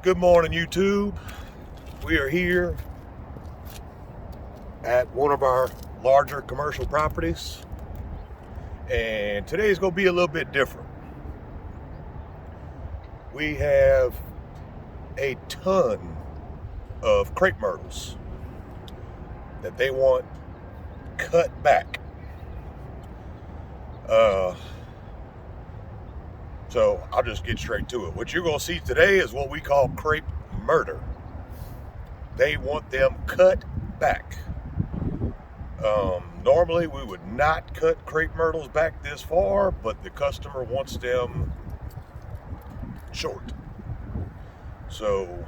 Good morning, YouTube. We are here at one of our larger commercial properties, and today's gonna be a little bit different. We have a ton of crepe myrtles that they want cut back. So I'll just get straight to it. What you're gonna see today is what we call crepe murder. They want them cut back. Normally we would not cut crepe myrtles back this far, but the customer wants them short. So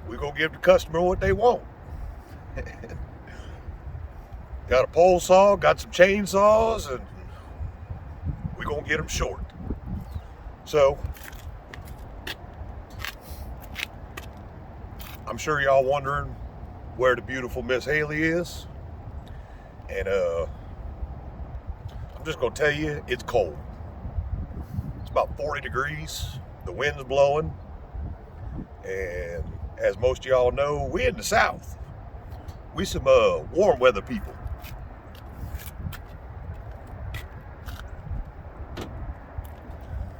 we're gonna give the customer what they want. Got a pole saw, got some chainsaws, and we're gonna get them short. So I'm sure y'all wondering where the beautiful Miss Haley is, and I'm just gonna tell you, it's cold. It's about 40 degrees, the wind's blowing, and as most of y'all know, we in the South. We some warm weather people.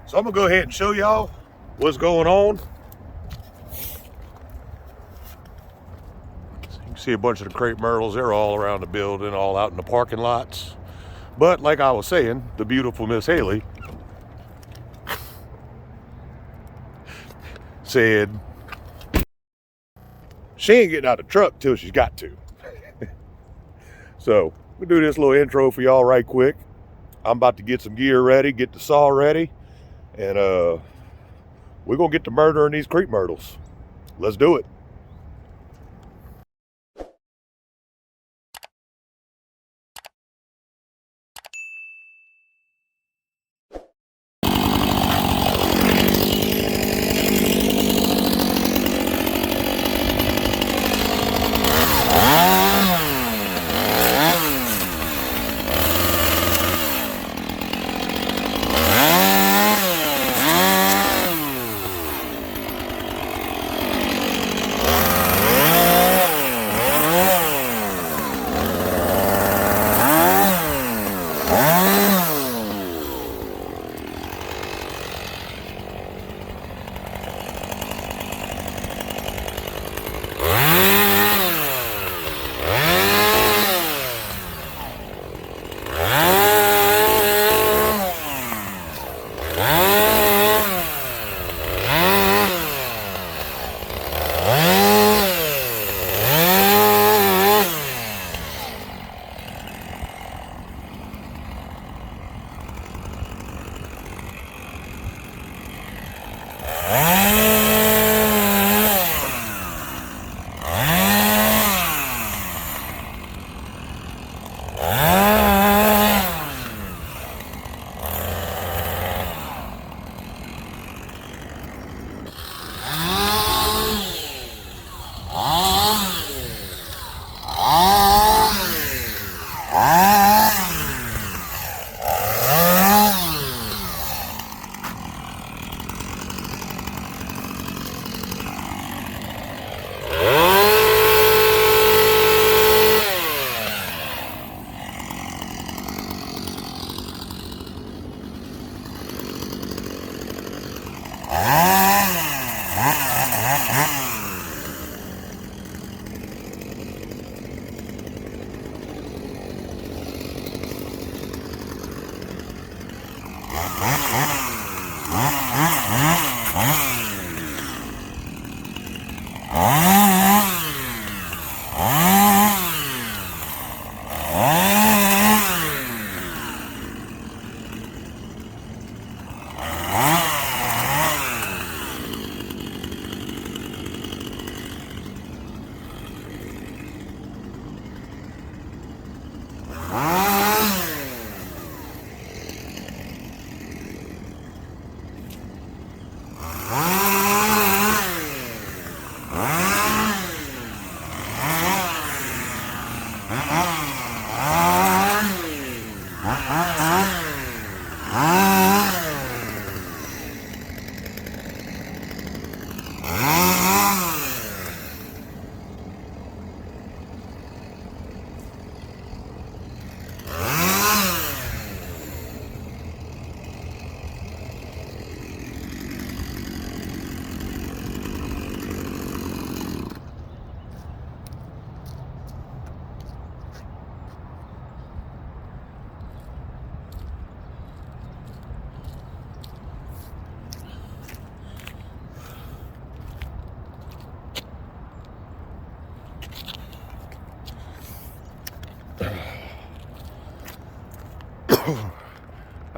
So I'm gonna go ahead and show y'all what's going on. See a bunch of the crepe myrtles. They're all around the building, all out in the parking lots. But like I was saying, the beautiful Miss Haley said she ain't getting out of the truck till she's got to. So we'll do this little intro for y'all right quick. I'm about to get some gear ready, get the saw ready, and we're gonna get to murdering these crepe myrtles. Let's do it.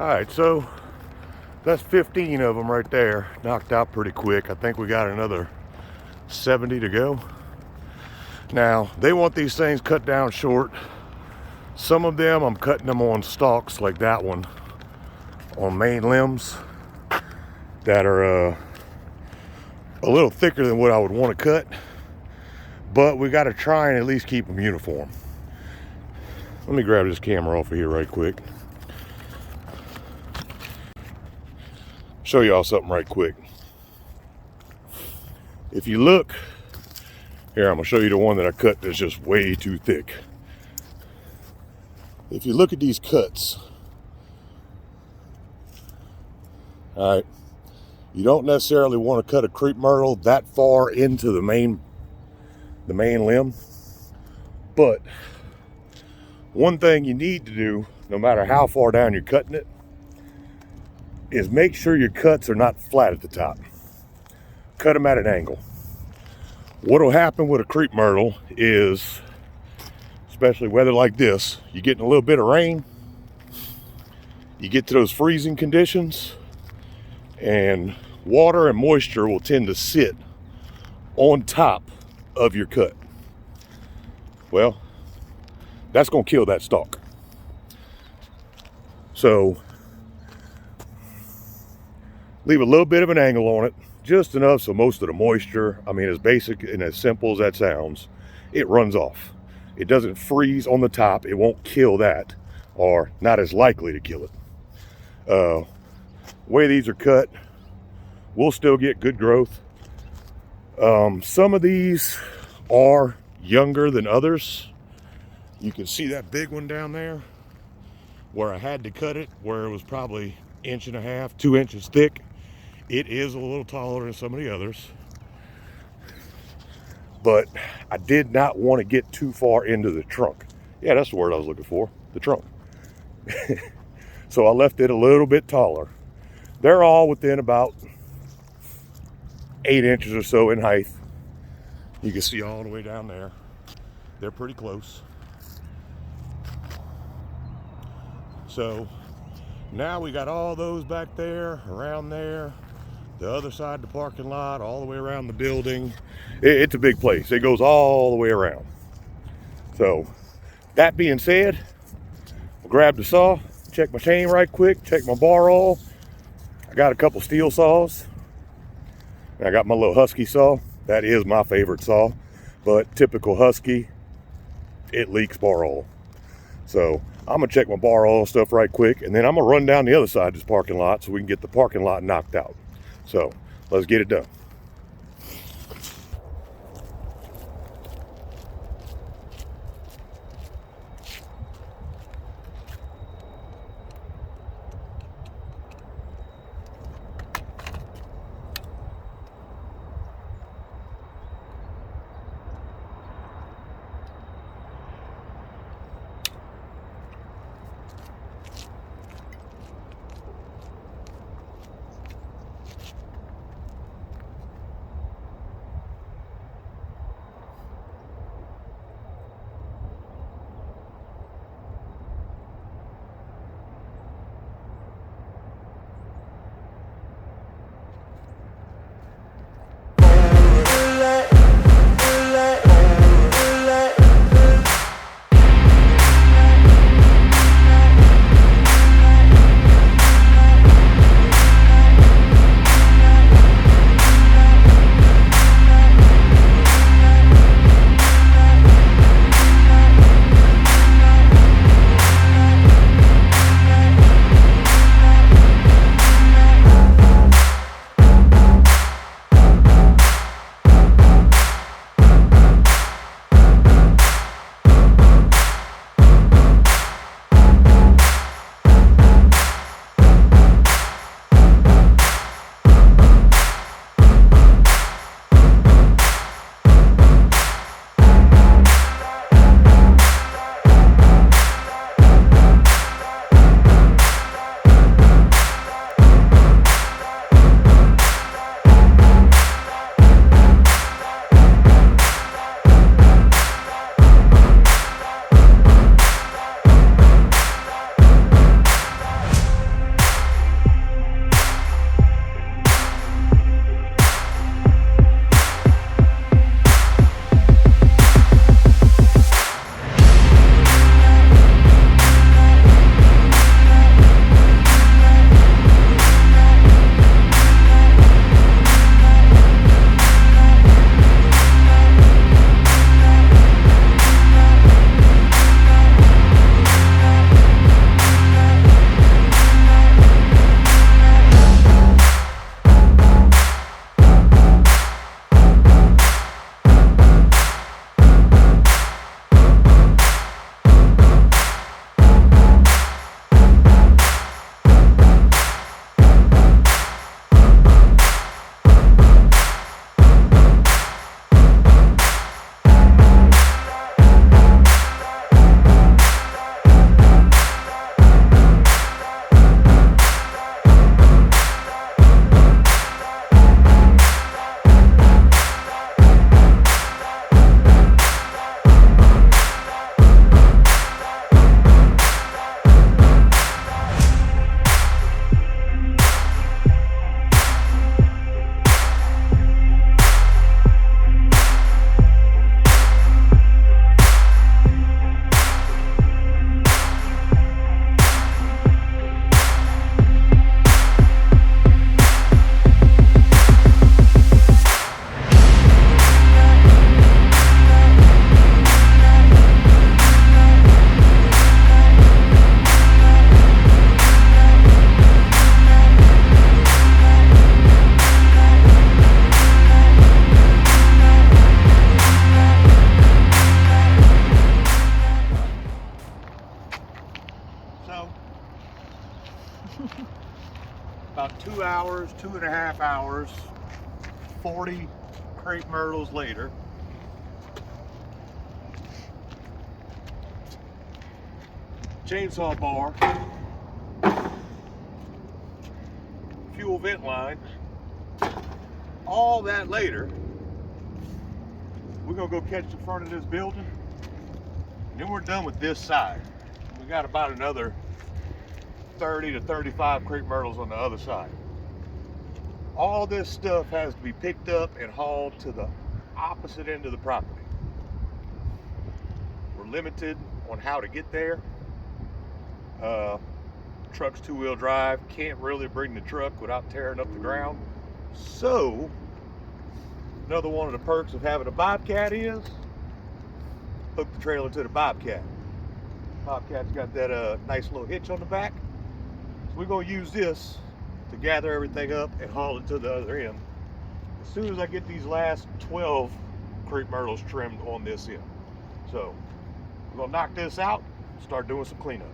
All right, so that's 15 of them right there, knocked out pretty quick. I think we got another 70 to go. Now, they want these things cut down short. Some of them, I'm cutting them on stalks like that one, on main limbs that are a little thicker than what I would want to cut. But we got to try and at least keep them uniform. Let me grab this camera off of here right quick. Show y'all something right quick. If you look, here, I'm gonna show you the one that I cut that's just way too thick. If you look at these cuts, all right, you don't necessarily want to cut a crepe myrtle that far into the main limb. But one thing you need to do, no matter how far down you're cutting it, is make sure your cuts are not flat at the top. Cut them at an angle. What'll happen with a crepe myrtle is, especially weather like this, you get in a little bit of rain, you get to those freezing conditions, and water and moisture will tend to sit on top of your cut. Well, that's gonna kill that stalk. So leave a little bit of an angle on it, just enough so most of the moisture, I mean, as basic and as simple as that sounds, it runs off. It doesn't freeze on the top. It won't kill that, or not as likely to kill it. The way these are cut, we'll still get good growth. Some of these are younger than others. You can see that big one down there where I had to cut it, where it was probably 1.5 inches, 2 inches thick. It is a little taller than some of the others, but I did not want to get too far into the trunk. Yeah, that's the word I was looking for, the trunk. So I left it a little bit taller. They're all within about 8 inches or so in height. You can see all the way down there. They're pretty close. So now we got all those back there, around there, the other side of the parking lot, all the way around the building. It's a big place. It goes all the way around. So that being said, I'll grab the saw, check my chain right quick, check my bar roll. I got a couple steel saws. And I got my little Husky saw. That is my favorite saw, but typical Husky, it leaks bar oil. So I'm gonna check my bar oil stuff right quick, and then I'm gonna run down the other side of this parking lot so we can get the parking lot knocked out. So let's get it done. About 2 hours, 2.5 hours, 40 crepe myrtles later. Chainsaw bar, fuel vent line, all that later. We're gonna go catch the front of this building, and then we're done with this side. We got about another 30 to 35 crepe myrtles on the other side. All this stuff has to be picked up and hauled to the opposite end of the property. We're limited on how to get there. Truck's 2-wheel drive, can't really bring the truck without tearing up the ground. So, another one of the perks of having a Bobcat is hook the trailer to the Bobcat. Bobcat's got that nice little hitch on the back. So we're gonna use this to gather everything up and haul it to the other end as soon as I get these last 12 crepe myrtles trimmed on this end. So we're gonna knock this out, start doing some cleanup.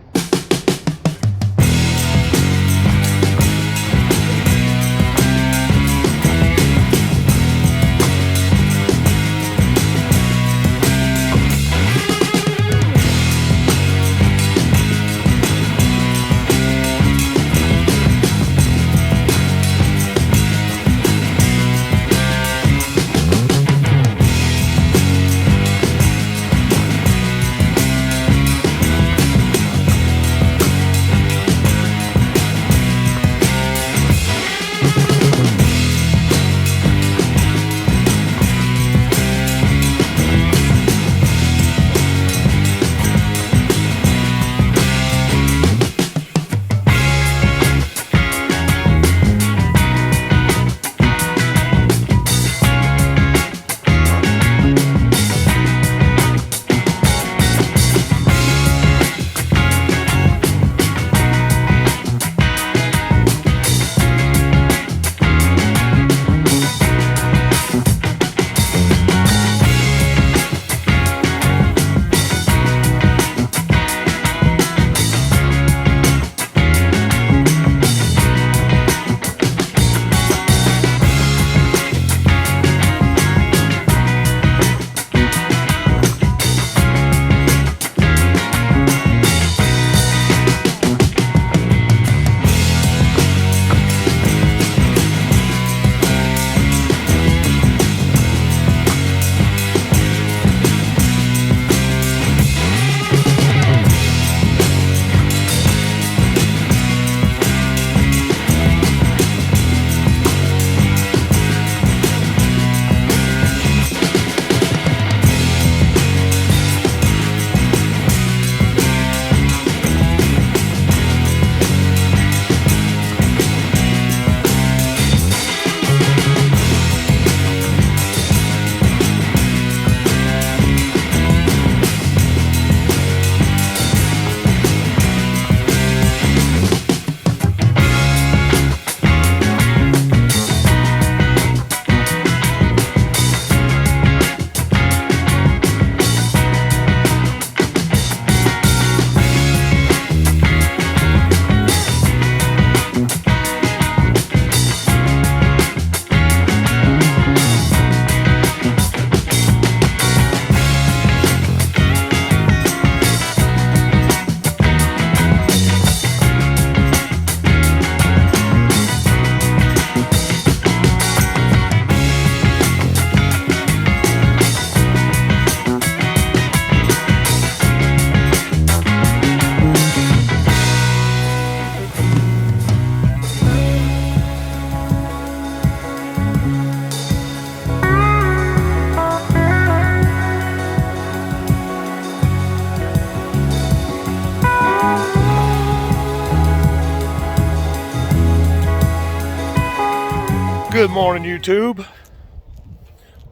Good morning, YouTube.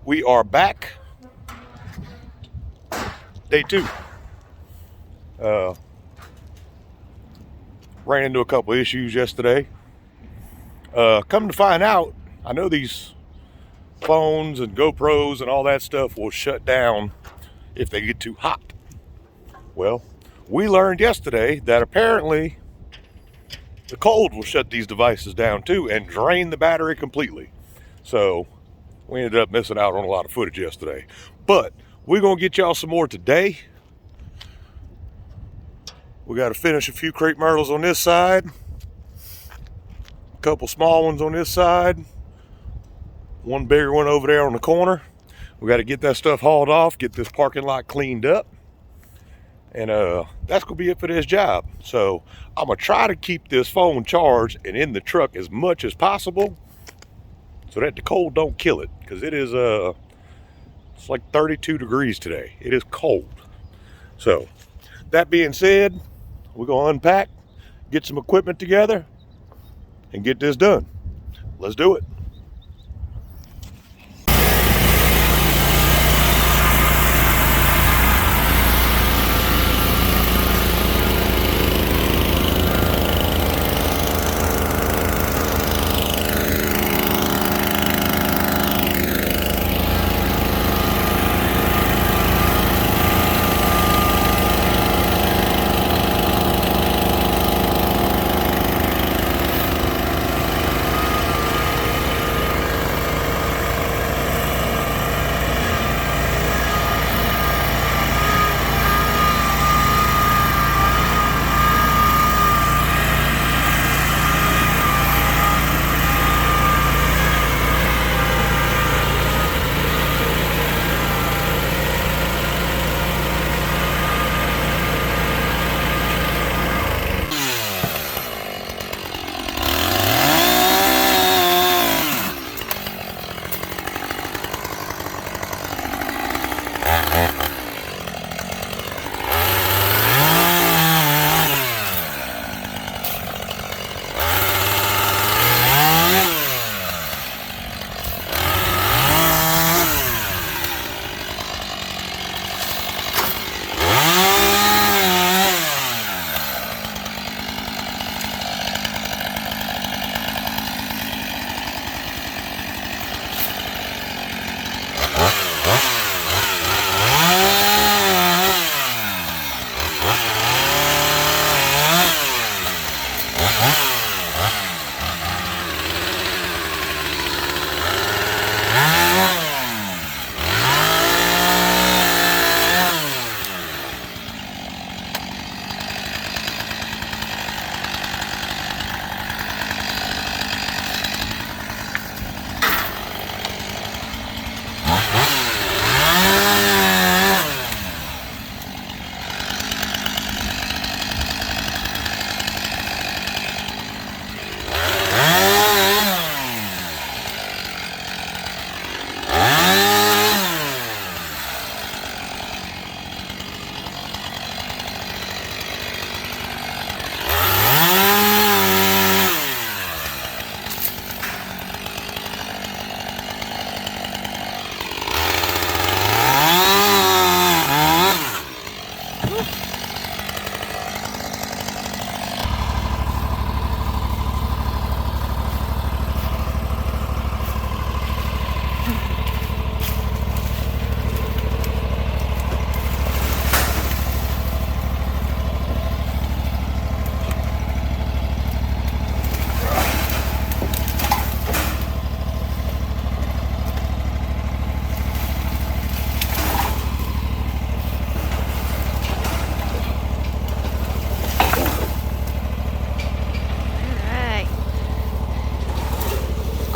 We are back. Day 2. Ran into a couple issues yesterday. Come to find out, I know these phones and GoPros and all that stuff will shut down if they get too hot. Well, we learned yesterday that apparently the cold will shut these devices down too and drain the battery completely. So we ended up missing out on a lot of footage yesterday. But we're going to get y'all some more today. We got to finish a few crepe myrtles on this side. A couple small ones on this side. One bigger one over there on the corner. We got to get that stuff hauled off, get this parking lot cleaned up. And that's going to be it for this job. So I'm going to try to keep this phone charged and in the truck as much as possible so that the cold don't kill it. Because it is, it's like 32 degrees today. It is cold. So that being said, we're going to unpack, get some equipment together, and get this done. Let's do it.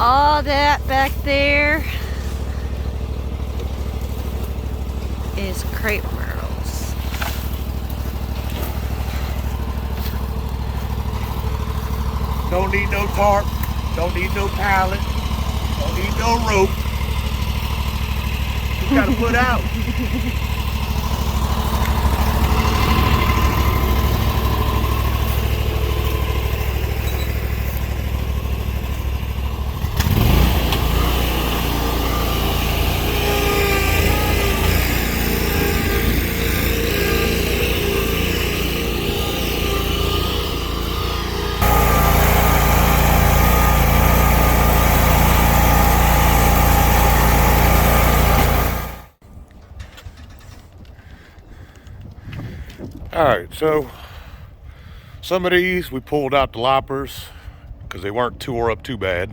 All that back there is crepe myrtles. Don't need no tarp, don't need no pallet, don't need no rope. Just gotta put out. All right, so Some of these we pulled out the loppers because they weren't tore up too bad.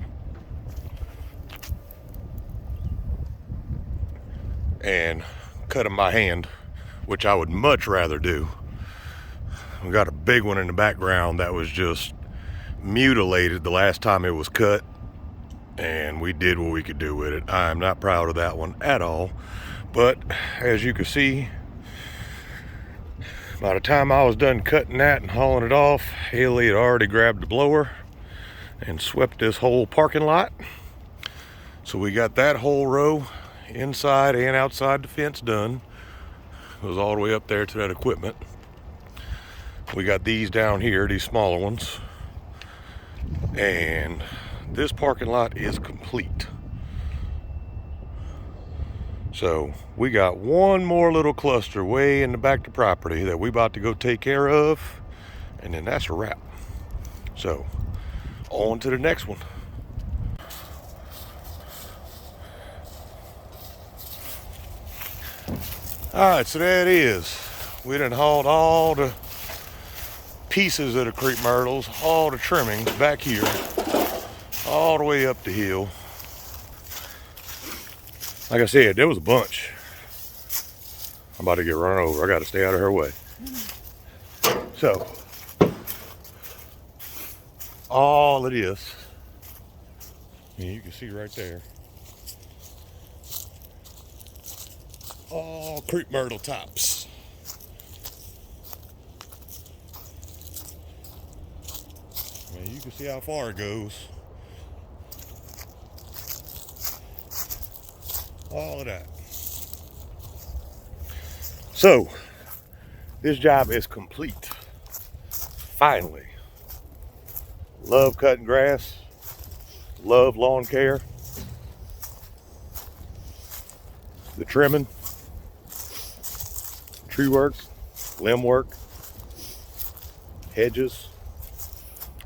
And cut them by hand, which I would much rather do. We got a big one in the background that was just mutilated the last time it was cut, and we did what we could do with it. I'm not proud of that one at all, but as you can see, by the time I was done cutting that and hauling it off, Haley had already grabbed the blower and swept this whole parking lot. So we got that whole row inside and outside the fence done. It was all the way up there to that equipment. We got these down here, these smaller ones, and this parking lot is complete. So we got one more little cluster way in the back of the property that we about to go take care of, and then that's a wrap. So on to the next one. All right, so there it is. We done hauled all the pieces of the crepe myrtles, all the trimmings back here, all the way up the hill. Like I said, there was a bunch. I'm about to get run over. I got to stay out of her way. So, all of this, you can see right there, all crepe myrtle tops. And you can see how far it goes. All of that. So, this job is complete. Finally. Love cutting grass. Love lawn care. The trimming. Tree work. Limb work. Hedges.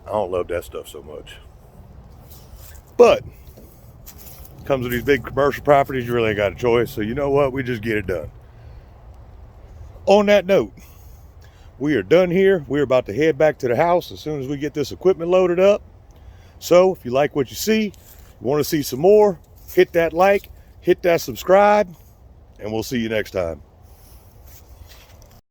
I don't love that stuff so much. But comes with these big commercial properties, you really ain't got a choice. So you know what? We just get it done. On that note, we are done here. We're about to head back to the house as soon as we get this equipment loaded up. So if you like what you see, you want to see some more, hit that like, hit that subscribe, and we'll see you next time.